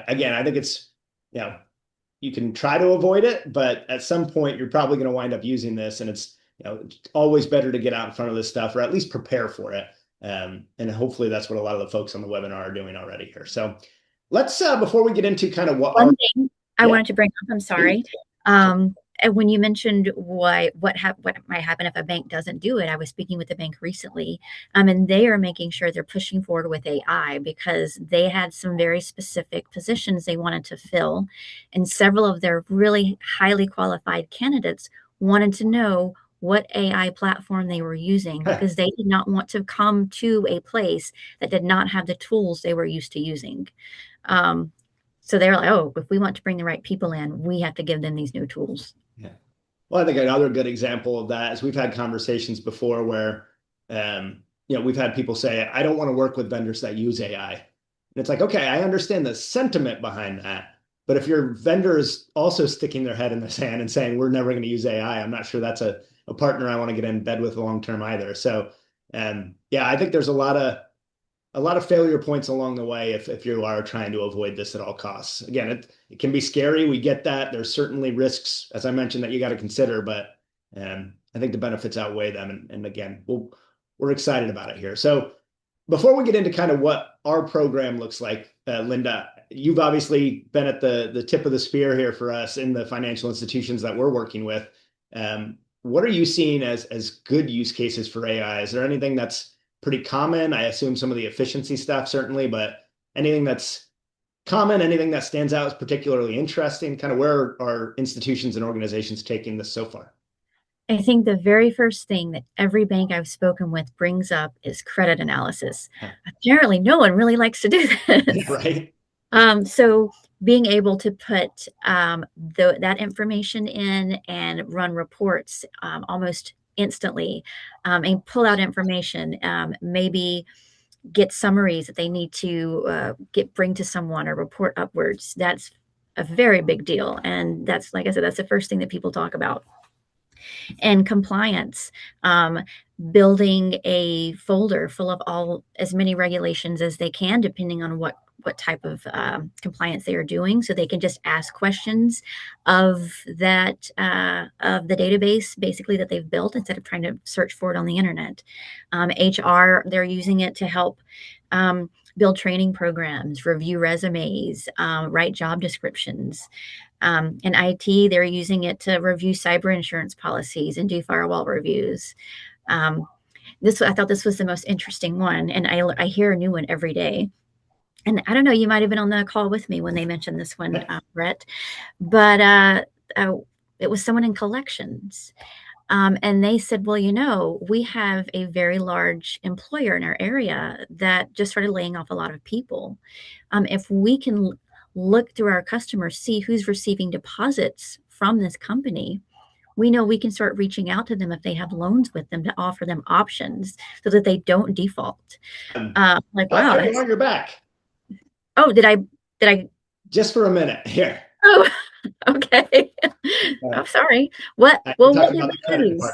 again, I think it's, you know, you can try to avoid it, but at some point you're probably going to wind up using this, and it's it's always better to get out in front of this stuff or at least prepare for it. And hopefully that's what a lot of the folks on the webinar are doing already here. So let's before we get into kind of what our One thing I yeah wanted to bring up, I'm sorry. And when you mentioned what might happen if a bank doesn't do it, I was speaking with a bank recently, and they are making sure they're pushing forward with AI because they had some very specific positions they wanted to fill, and several of their really highly qualified candidates wanted to know what AI platform they were using because they did not want to come to a place that did not have the tools they were used to using. Um, so they were like, oh, if we want to bring the right people in, we have to give them these new tools. yeah. Well, I think another good example of that is we've had conversations before where, we've had people say, I don't want to work with vendors that use AI. And it's like, okay, I understand the sentiment behind that. But if your vendor is also sticking their head in the sand and saying, we're never going to use AI, I'm not sure that's a partner I want to get in bed with long term either. So, yeah, I think there's a lot of failure points along the way if you are trying to avoid this at all costs. Again, it can be scary. We get that. There's certainly risks, as I mentioned, that you got to consider, but I think the benefits outweigh them. And again, we're excited about it here. So before we get into kind of what our program looks like, Linda, you've obviously been at the tip of the spear here for us in the financial institutions that we're working with. What are you seeing as good use cases for AI? Is there anything that's pretty common? I assume some of the efficiency stuff, certainly, but anything that's common, anything that stands out as particularly interesting, kind of where are institutions and organizations taking this so far? I think the very first thing that every bank I've spoken with brings up is credit analysis. Huh. Apparently, no one really likes to do this. Right? So being able to put that information in and run reports almost instantly, and pull out information, maybe get summaries that they need to bring to someone or report upwards. That's a very big deal, and that's, like I said, that's the first thing that people talk about. And compliance, building a folder full of as many regulations as they can, depending on what type of compliance they are doing, so they can just ask questions of that of the database, basically, that they've built, instead of trying to search for it on the internet. HR, they're using it to help build training programs, review resumes, write job descriptions. In IT, they're using it to review cyber insurance policies and do firewall reviews. Um, I thought this was the most interesting one, and I hear a new one every day. And I don't know, you might have been on the call with me when they mentioned this one, Brett, but it was someone in collections. And they said, well, we have a very large employer in our area that just started laying off a lot of people. If we can look through our customers, see who's receiving deposits from this company, we know we can start reaching out to them if they have loans with them to offer them options so that they don't default. Like, wow. There you are, you're back. Oh, did I? Just for a minute here. Oh, okay. I'm sorry. What? Well, what did I use?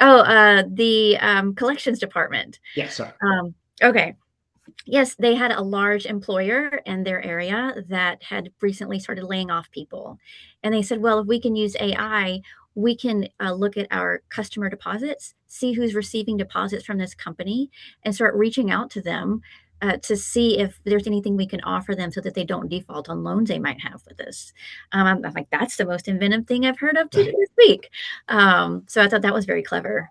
The collections department. Yeah, sorry. Okay. Yes, they had a large employer in their area that had recently started laying off people. And they said, well, if we can use AI, we can look at our customer deposits, see who's receiving deposits from this company, and start reaching out to them to see if there's anything we can offer them so that they don't default on loans they might have with us. I'm like, that's the most inventive thing I've heard of this week. So I thought that was very clever.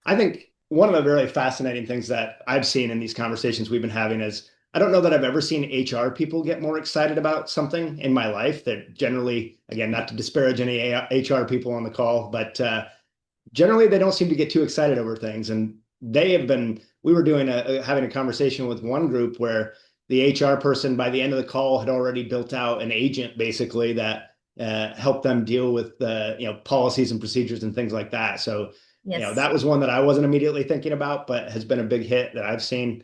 I think one of the really fascinating things that I've seen in these conversations we've been having is I don't know that I've ever seen HR people get more excited about something in my life. That generally, again, not to disparage any HR people on the call, but generally they don't seem to get too excited over things. And they have been, we were doing having a conversation with one group where the HR person by the end of the call had already built out an agent basically that helped them deal with the policies and procedures and things like that. So Yes. that was one that I wasn't immediately thinking about, but has been a big hit that I've seen.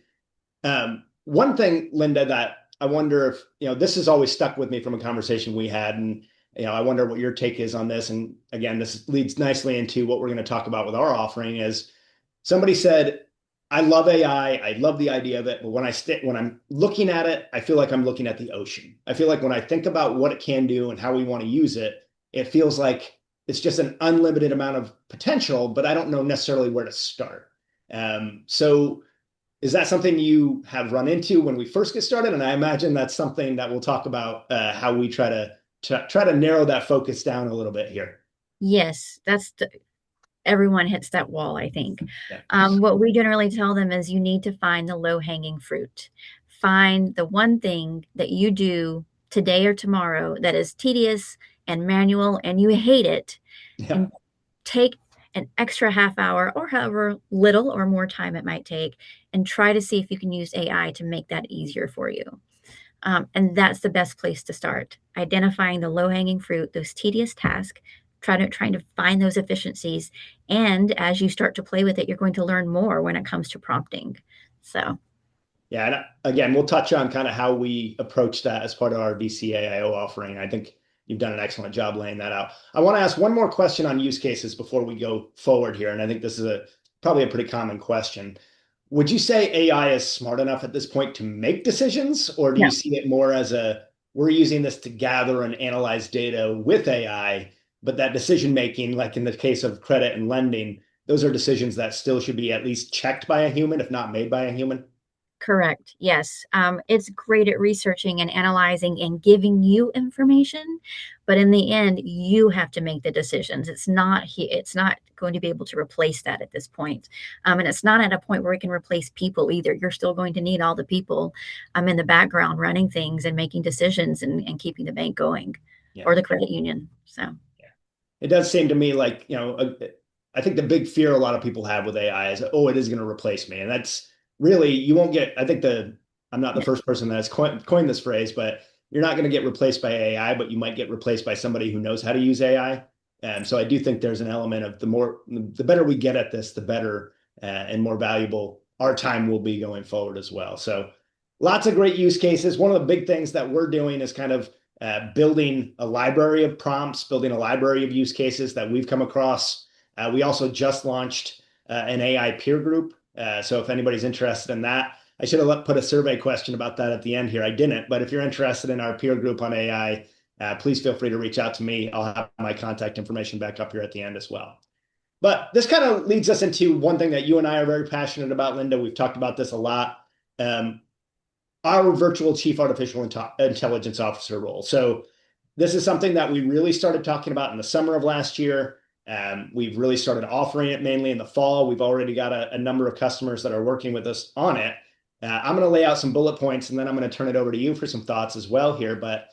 One thing, Linda, that I wonder if, this has always stuck with me from a conversation we had. And, I wonder what your take is on this. And again, this leads nicely into what we're going to talk about with our offering is somebody said, I love AI. I love the idea of it. But when I'm looking at it, I feel like I'm looking at the ocean. I feel like when I think about what it can do and how we want to use it, it feels like it's just an unlimited amount of potential, but I don't know necessarily where to start. So is that something you have run into when we first get started? And I imagine that's something that we'll talk about how we try to narrow that focus down a little bit here. Yes, everyone hits that wall, I think. Yeah. What we generally tell them is you need to find the low-hanging fruit. Find the one thing that you do today or tomorrow that is tedious and manual and you hate it, and take an extra half hour or however little or more time it might take and try to see if you can use AI to make that easier for you. And that's the best place to start, identifying the low-hanging fruit, those tedious tasks, trying to find those efficiencies. And as you start to play with it, you're going to learn more when it comes to prompting. So yeah, and again, we'll touch on kind of how we approach that as part of our vCAIO offering. I think you've done an excellent job laying that out. I want to ask one more question on use cases before we go forward here, and I think this is probably a pretty common question. Would you say AI is smart enough at this point to make decisions, or do you see it more as we're using this to gather and analyze data with AI, but that decision making, like in the case of credit and lending, those are decisions that still should be at least checked by a human, if not made by a human? Correct. Yes. It's great at researching and analyzing and giving you information, but in the end, you have to make the decisions. It's not going to be able to replace that at this point. And it's not at a point where it can replace people either. You're still going to need all the people in the background running things and making decisions and keeping the bank going or the credit union. So it does seem to me like, I think the big fear a lot of people have with AI is, oh, it is going to replace me. And that's really, you won't get, I think I'm not the first person that's coined this phrase, but you're not going to get replaced by AI, but you might get replaced by somebody who knows how to use AI. And so I do think there's an element of the better we get at this, the better and more valuable our time will be going forward as well. So lots of great use cases. One of the big things that we're doing is kind of building a library of prompts, building a library of use cases that we've come across. We also just launched an AI peer group. So if anybody's interested in that, I should have put a survey question about that at the end here. I didn't, but if you're interested in our peer group on AI, please feel free to reach out to me. I'll have my contact information back up here at the end as well. But this kind of leads us into one thing that you and I are very passionate about, Linda. We've talked about this a lot. Our virtual chief artificial intelligence officer role. So this is something that we really started talking about in the summer of last year. We've really started offering it mainly in the fall. We've already got a number of customers that are working with us on it. I'm going to lay out some bullet points, and then I'm going to turn it over to you for some thoughts as well here. But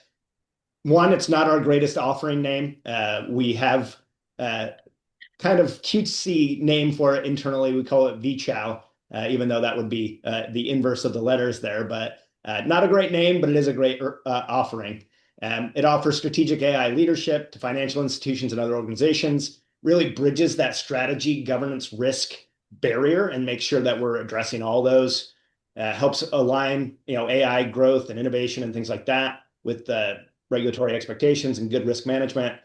one, it's not our greatest offering name. We have kind of cutesy name for it internally. We call it vCAIO, even though that would be the inverse of the letters there. But not a great name, but it is a great offering. It offers strategic AI leadership to financial institutions and other organizations, really bridges that strategy, governance, risk barrier, and makes sure that we're addressing all those. Helps align, AI growth and innovation and things like that with regulatory expectations and good risk management.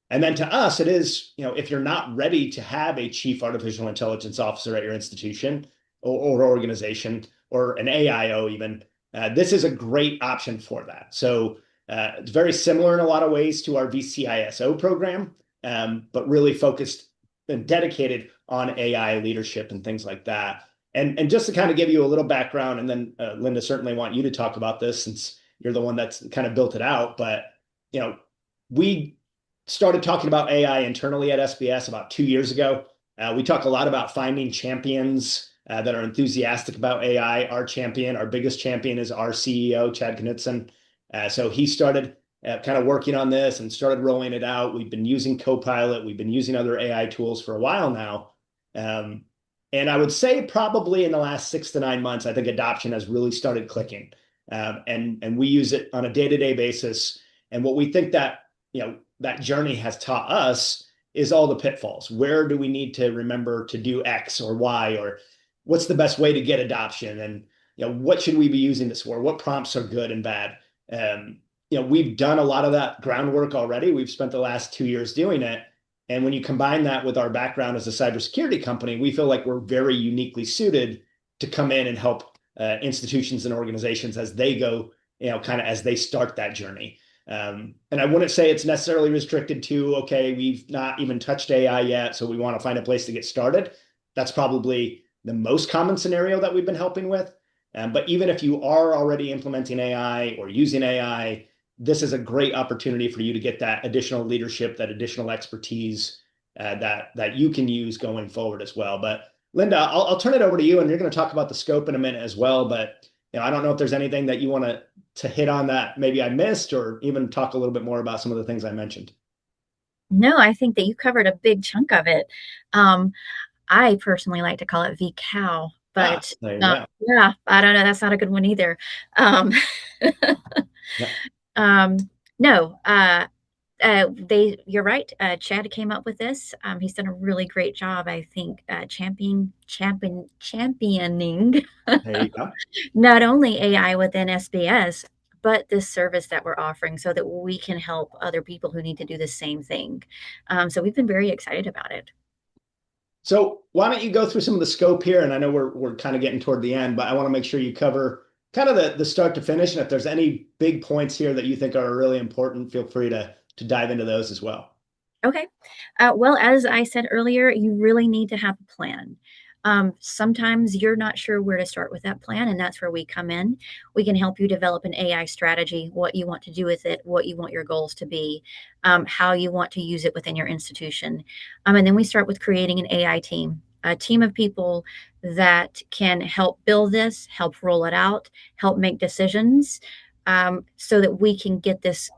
And then to us, it is, if you're not ready to have a chief artificial intelligence officer at your institution or organization, or an AIO even, this is a great option for that. So it's very similar in a lot of ways to our vCAIO program, but really focused and dedicated on AI leadership and things like that. And just to kind of give you a little background, and then Linda, certainly want you to talk about this since you're the one that's kind of built it out. But we started talking about AI internally at SBS about 2 years ago. We talk a lot about finding champions that are enthusiastic about AI. Our biggest champion is our CEO, Chad Knutson. So he started kind of working on this and started rolling it out. We've been using Copilot. We've been using other AI tools for a while now. And I would say probably in the last 6 to 9 months, I think adoption has really started clicking. And we use it on a day-to-day basis. And what we think that, that journey has taught us is all the pitfalls. Where do we need to remember to do X or Y, or what's the best way to get adoption? And, what should we be using this for? What prompts are good and bad? We've done a lot of that groundwork already. We've spent the last 2 years doing it. And when you combine that with our background as a cybersecurity company, we feel like we're very uniquely suited to come in and help institutions and organizations as they go, kind of as they start that journey. And I wouldn't say it's necessarily restricted to, okay, we've not even touched AI yet, so we want to find a place to get started. That's probably the most common scenario that we've been helping with. But even if you are already implementing AI or using AI, this is a great opportunity for you to get that additional leadership, that additional expertise that you can use going forward as well. But Linda, I'll turn it over to you, and you're going to talk about the scope in a minute as well. But I don't know if there's anything that you want to hit on that maybe I missed, or even talk a little bit more about some of the things I mentioned. No, I think that you covered a big chunk of it. I personally like to call it vCAIO, but there you go. yeah, I don't know. That's not a good one either. Yeah. No, you're right. Chad came up with this. He's done a really great job, I think, championing There you go. not only AI within SBS, but this service that we're offering so that we can help other people who need to do the same thing. So we've been very excited about it. So why don't you go through some of the scope here? And I know we're kind of getting toward the end, but I want to make sure you cover kind of the start to finish. And if there's any big points here that you think are really important, feel free to dive into those as well. Okay. Well, as I said earlier, you really need to have a plan. Sometimes you're not sure where to start with that plan, and that's where we come in. We can help you develop an AI strategy, what you want to do with it, what you want your goals to be, how you want to use it within your institution. And then we start with creating an AI team, a team of people that can help build this, help roll it out, help make decisions, so that we can get these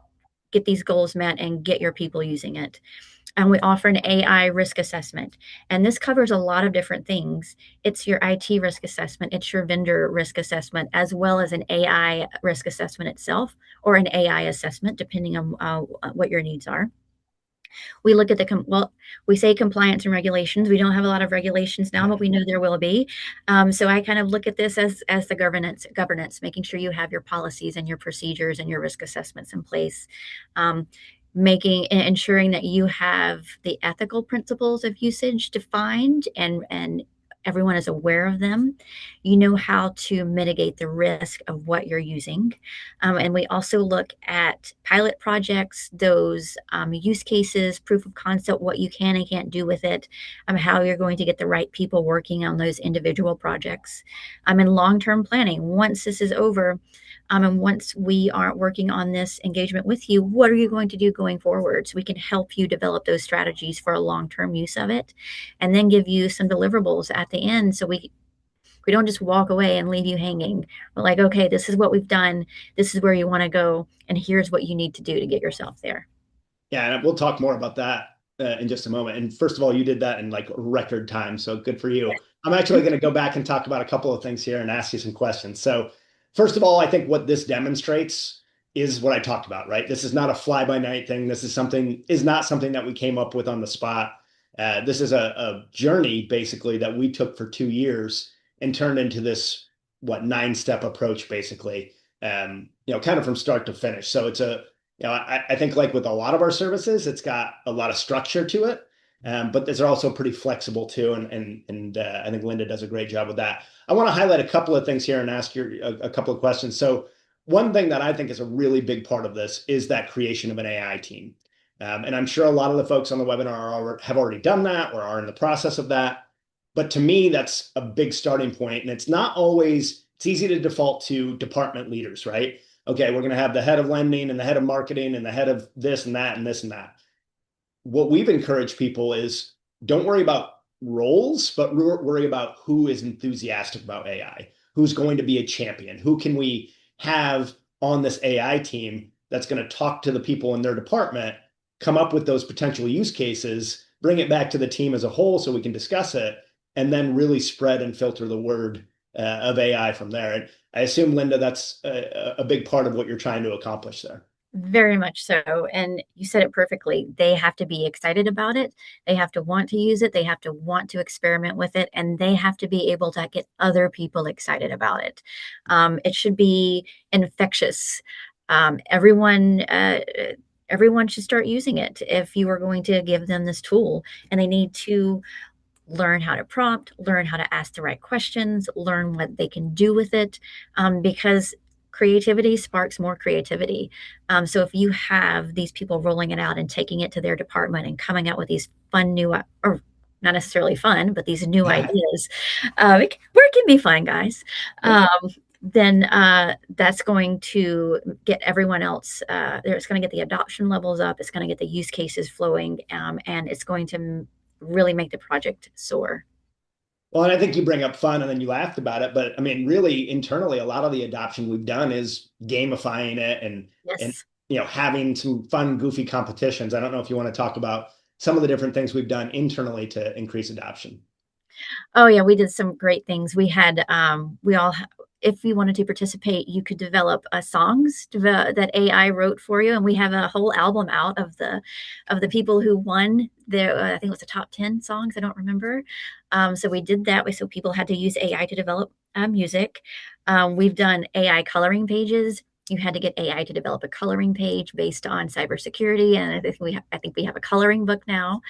goals met and get your people using it. And we offer an AI risk assessment. And this covers a lot of different things. It's your IT risk assessment, it's your vendor risk assessment, as well as an AI risk assessment itself, or an AI assessment, depending on what your needs are. We look at we say compliance and regulations. We don't have a lot of regulations now, but we know there will be. So I kind of look at this as the governance, making sure you have your policies and your procedures and your risk assessments in place. Ensuring that you have the ethical principles of usage defined and everyone is aware of them. You know how to mitigate the risk of what you're using. And we also look at pilot projects, those use cases, proof of concept, what you can and can't do with it, how you're going to get the right people working on those individual projects. And long-term planning. Once this is over, And once we are working on this engagement with you, what are you going to do going forward? So we can help you develop those strategies for a long-term use of it, and then give you some deliverables at the end. So we don't just walk away and leave you hanging. We're like, okay, this is what we've done. This is where you want to go. And here's what you need to do to get yourself there. Yeah, and we'll talk more about that in just a moment. And first of all, you did that in like record time, so good for you. I'm actually going to go back and talk about a couple of things here and ask you some questions. So, first of all, I think what this demonstrates is what I talked about, right? This is not a fly-by-night thing. This is not something that we came up with on the spot. This is a journey basically that we took for 2 years and turned into this nine-step approach basically, kind of from start to finish. So it's I think like with a lot of our services, it's got a lot of structure to it, but they're also pretty flexible too. And I think Linda does a great job with that. I want to highlight a couple of things here and ask you a couple of questions. So one thing that I think is a really big part of this is that creation of an AI team. And I'm sure a lot of the folks on the webinar have already done that or are in the process of that. But to me, that's a big starting point. And it's not always, it's easy to default to department leaders, right? Okay, we're going to have the head of lending and the head of marketing and the head of this and that and this and that. What we've encouraged people is don't worry about roles, but worry about who is enthusiastic about AI, who's going to be a champion, who can we have on this AI team that's going to talk to the people in their department, come up with those potential use cases, bring it back to the team as a whole so we can discuss it, and then really spread and filter the word of AI from there. And I assume, Linda, that's a big part of what you're trying to accomplish there. Very much so. And you said it perfectly. They have to be excited about it. They have to want to use it. They have to want to experiment with it. And they have to be able to get other people excited about it. It should be infectious. Everyone should start using it if you are going to give them this tool, and they need to learn how to prompt, learn how to ask the right questions, learn what they can do with it, because creativity sparks more creativity. So if you have these people rolling it out and taking it to their department and coming out with these fun new, or not necessarily fun, but these new ideas, work can be fun, guys. Then that's going to get everyone else, it's going to get the adoption levels up, it's going to get the use cases flowing, and it's going to really make the project soar. Well, and I think you bring up fun and then you laughed about it, but I mean, really internally, a lot of the adoption we've done is gamifying it and having some fun, goofy competitions. I don't know if you want to talk about some of the different things we've done internally to increase adoption. Oh yeah, we did some great things. We had if you wanted to participate, you could develop songs that AI wrote for you, and we have a whole album out of the people who won. I think it was the top 10 songs. I don't remember. So we did that. So people had to use AI to develop music. We've done AI coloring pages. You had to get AI to develop a coloring page based on cybersecurity, and I think we have a coloring book now.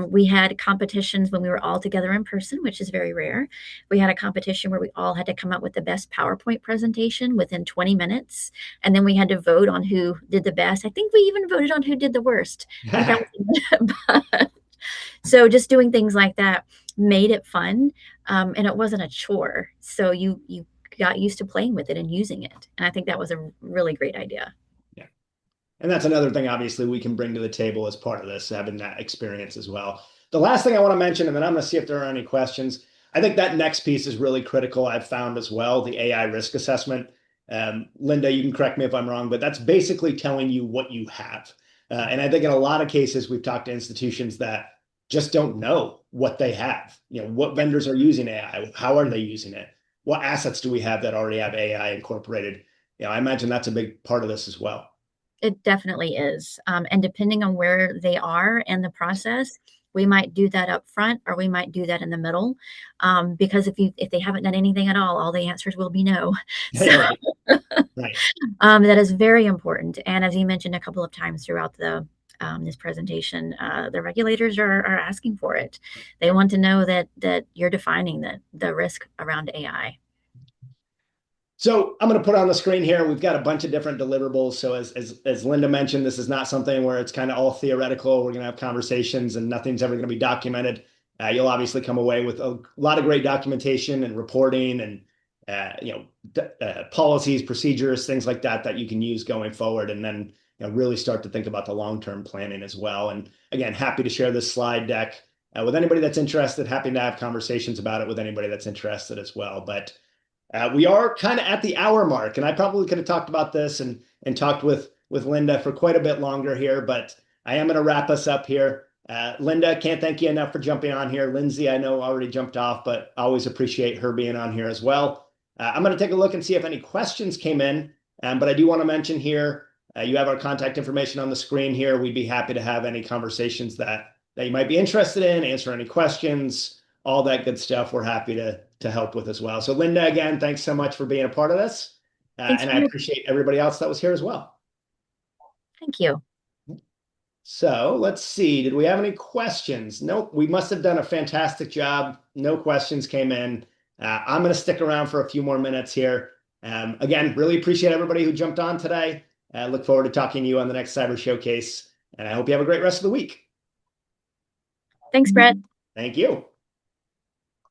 We had competitions when we were all together in person, which is very rare. We had a competition where we all had to come up with the best PowerPoint presentation within 20 minutes, and then we had to vote on who did the best. I think we even voted on who did the worst. So just doing things like that made it fun, and it wasn't a chore. So you got used to playing with it and using it. And I think that was a really great idea. Yeah. And that's another thing, obviously, we can bring to the table as part of this, having that experience as well. The last thing I want to mention, and then I'm going to see if there are any questions. I think that next piece is really critical. I've found as well, the AI risk assessment. Linda, you can correct me if I'm wrong, but that's basically telling you what you have. And I think in a lot of cases, we've talked to institutions that just don't know what they have. What vendors are using AI? How are they using it? What assets do we have that already have AI incorporated? I imagine that's a big part of this as well. It definitely is. And depending on where they are in the process, we might do that up front, or we might do that in the middle. Because if they haven't done anything at all the answers will be no. So, right. Right. That is very important. And as you mentioned a couple of times throughout this presentation, the regulators are asking for it. They want to know that you're defining the risk around AI. So I'm going to put on the screen here, we've got a bunch of different deliverables. So as Linda mentioned, this is not something where it's kind of all theoretical. We're going to have conversations and nothing's ever going to be documented. You'll obviously come away with a lot of great documentation and reporting and policies, procedures, things like that that you can use going forward, and then really start to think about the long-term planning as well. And again, happy to share this slide deck with anybody that's interested. Happy to have conversations about it with anybody that's interested as well. But we are kind of at the hour mark, and I probably could have talked about this and talked with Linda for quite a bit longer here, but I am going to wrap us up here. Linda, can't thank you enough for jumping on here. Lindsay, I know already jumped off, but always appreciate her being on here as well. I'm going to take a look and see if any questions came in, but I do want to mention here, you have our contact information on the screen here. We'd be happy to have any conversations that you might be interested in, answer any questions, all that good stuff. We're happy to help with as well. So Linda, again, thanks so much for being a part of this. And I appreciate everybody else that was here as well. Thank you. So let's see. Did we have any questions? Nope. We must have done a fantastic job. No questions came in. I'm going to stick around for a few more minutes here. Again, really appreciate everybody who jumped on today. Look forward to talking to you on the next Cyber Showcase. And I hope you have a great rest of the week. Thanks, Brett. Thank you.